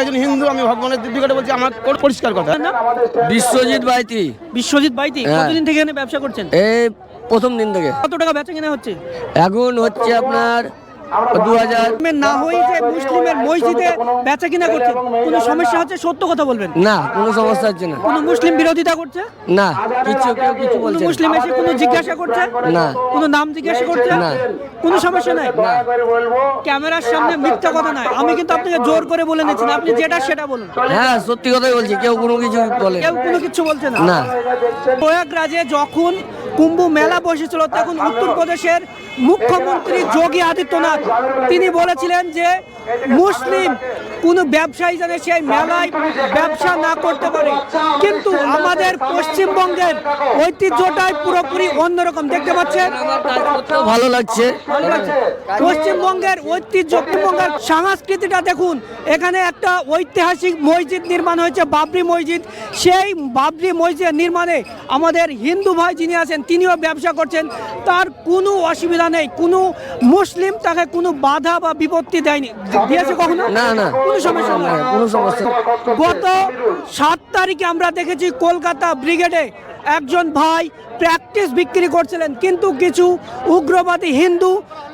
একজন হিন্দু, আমি ভগবানের দিব্যিকাটা বলছি, আমার পরিষ্কার কথা। বিশ্বজিৎ বাইতি। বিশ্বজিৎ বাইতি, হ্যাঁ। কতদিন থেকে এখানে ব্যবসা করছেন? এই প্রথম দিন থেকে। কত টাকা বেচা কেনা হচ্ছে? এখন হচ্ছে আপনার 2000। না হই যে মুসলিমের মসজিদে বেচা কিনা করছেন, কোনো সমস্যা হচ্ছে? সত্য কথা বলবেন। না, কোনো সমস্যা হচ্ছে না। কোনো মুসলিম বিরোধিতা করছে? না, কেউ কিছু কোনো বলছে না। মুসলিম এসে কোনো জিজ্ঞাসা করছে? না। কোনো নাম জিজ্ঞাসা করছে? না। কোনো সমস্যা নাই? ক্যামেরার সামনে মিথ্যা কথা নাই, আমি কিন্তু আপনাকে জোর করে বলে নিচ্ছি না, আপনি যেটা সেটা বলুন। হ্যাঁ, সত্যি কথাই বলছি, কেউ কোনো কিছু বলে কেউ কোনো কিছু বলছে না। না। প্রয়াগরাজে যখন কুম্ভ মেলা বসেছিল, তখন উত্তরপ্রদেশের মুখ্যমন্ত্রী যোগী আদিত্যনাথ তিনি বলেছিলেন যে মুসলিম কোনো ব্যবসায়ী যেন সেই মেলায় ব্যবসা না করতে পারে। কিন্তু আমাদের পশ্চিমবঙ্গের ঐতিহ্যটাই পুরোপুরি অন্যরকম, দেখতে পাচ্ছেন। ভালো লাগছে। পশ্চিমবঙ্গের ঐতিহ্য, পশ্চিমবঙ্গের সংস্কৃতিটা দেখুন। এখানে একটা ঐতিহাসিক মসজিদ নির্মাণ হয়েছে, বাবরি মসজিদ। সেই বাবরি মসজিদ নির্মাণে আমাদের হিন্দু ভাই যিনি আছেন তিনিও ব্যবসা করছেন, তার কোনো অসুবিধা নেই। কোনো মুসলিম তাকে কোনো বাধা বা বিপত্তি দেয়নি, দিয়েছে কখনো? না, না, কোনো সমস্যা নেই, কোনো সমস্যা। গত 7 তারিখে আমরা দেখেছি কলকাতা ব্রিগেডে একজন ভাই প্র্যাকটিস বিক্রি করছিলেন, কিন্তু কিছু উগ্রবাদী হিন্দু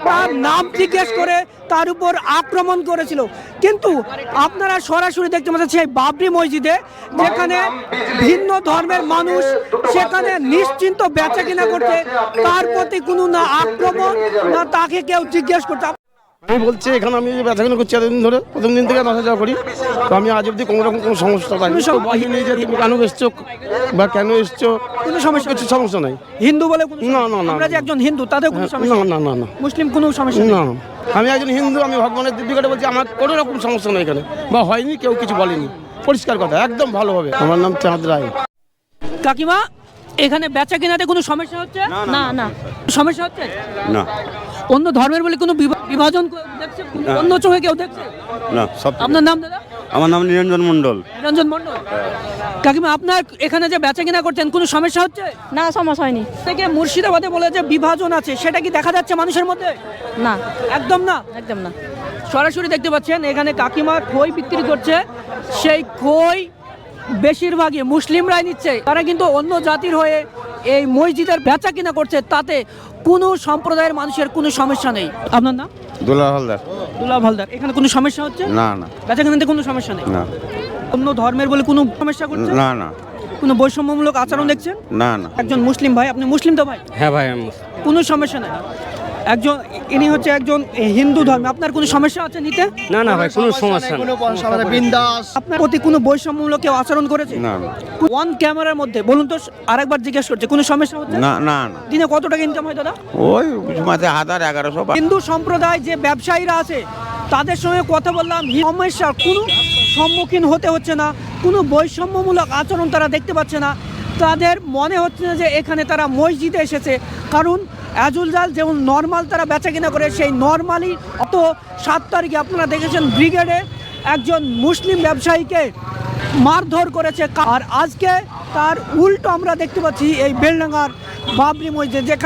তার নাম জিজ্ঞেস করে তার উপর আক্রমণ করেছিল। কিন্তু আপনারা সরাসরি দেখতে পাচ্ছেন সেই বাবরি মসজিদে, যেখানে ভিন্ন ধর্মের মানুষ সেখানে নিশ্চিন্ত বেচা কিনা করছে, তার প্রতি কোনো না আক্রমণ না তাকে কেউ জিজ্ঞেস করছে। আমি বলছি এখানে আমি ব্যথাগুলো করছি এতদিন ধরে, প্রথম দিন থেকে আসা যাওয়া করি, তো আমি আজ অব্দি কোনো রকম কোনো সমস্যা পাইনি। বলিনি যে তুমি কেন এসছো বা কেন এসছো, কোনো সমস্যা কিছু সমস্যা নাই। হিন্দু বলে কোনো না, না, না, আমরা যে একজন হিন্দু তাদের কোনো না, সমস্যা না, না, না, মুসলিম কোনো সমস্যা না, আমি একজন হিন্দু, আমি ভগবানের দিব্যিকাটা বলছি, আমার কোনো রকম সমস্যা নেই এখানে, বা হয়নি, কেউ কিছু বলেনি, পরিষ্কার কথা, একদম ভালোভাবে। আমার নাম চাঁদ রায়। কাকিমা, এখানে বেচা কেনাতে কোনো সমস্যা হচ্ছে? না না সমস্যা হচ্ছে না অন্য ধর্মের বলে কোনো বিভাজন দেখছে? অন্য চোখে কেউ দেখছে? না, সব আপনার নাম দাদা? আমার নাম নিরঞ্জন মণ্ডল। নিরঞ্জন মণ্ডল। কাকিমা, আপনার এখানে যে বেচা কেনা করছেন কোনো সমস্যা হচ্ছে? না, সমস্যা হয়নি। থেকে মুর্শিদাবাদে বলে যে বিভাজন আছে, সেটা কি দেখা যাচ্ছে মানুষের মধ্যে? না, একদম না। একদম না। সরাসরি দেখতে পাচ্ছেন এখানে কাকিমা খই বিক্রি করছে, সেই খই বেশিরভাগই মুসলিমরাই নিচ্ছে। তারা কিন্তু অন্য জাতির হয়ে এই মসজিদের বেচা কিনা করছে, তাতে কোনো সম্প্রদায়ের মানুষের কোনো সমস্যা নেই। আপনার নাম? দুলা হালদার। দুলাভ হালদার। এখানে কোনো সমস্যা হচ্ছে? না না বেচা কেনাতে কোনো সমস্যা নেই? না অন্য ধর্মের বলে কোনো সমস্যা করছে? না না কোনো বৈষম্যমূলক আচরণ দেখছেন? না না একজন মুসলিম ভাই, আপনি মুসলিম তো ভাই? হ্যাঁ ভাই, কোনো সমস্যা নেই। একজন ইনি হচ্ছে একজন হিন্দু ধর্মে, আপনার কোনো সমস্যা আছে নিতে? না না ভাই, কোনো সমস্যা নেই। আপনার প্রতি কোনো বৈষম্যমূলক কেউ আচরণ করেছে? না না ওয়ান ক্যামেরার মধ্যে বলুন তো, আরেকবার জিজ্ঞেস করছে, কোনো সমস্যা হচ্ছে? না না না দিনে কত টাকা ইনকাম হয় দাদা? ওই মাঝে 1000-1100। হিন্দু সম্প্রদায় যে ব্যবসায়ীরা আছে তাদের সঙ্গে কথা বললাম, সমস্যার কোনো সম্মুখীন হতে হচ্ছে না, কোনো বৈষম্যমূলক আচরণ তারা দেখতে পাচ্ছে না। তাদের মনে হচ্ছে না যে এখানে তারা মসজিদে এসেছে, কারণ অ্যাজুলজাল যেমন নর্মাল তারা বেচা কিনা করে, সেই নর্মালি অত 7 তারিখে আপনারা দেখেছেন ব্রিগেডে একজন মুসলিম ব্যবসায়ীকে মারধর করেছে, আর আজকে তার উল্টো আমরা দেখতে পাচ্ছি এই বেলডাঙ্গার বাবরি মসজিদ, যেখানে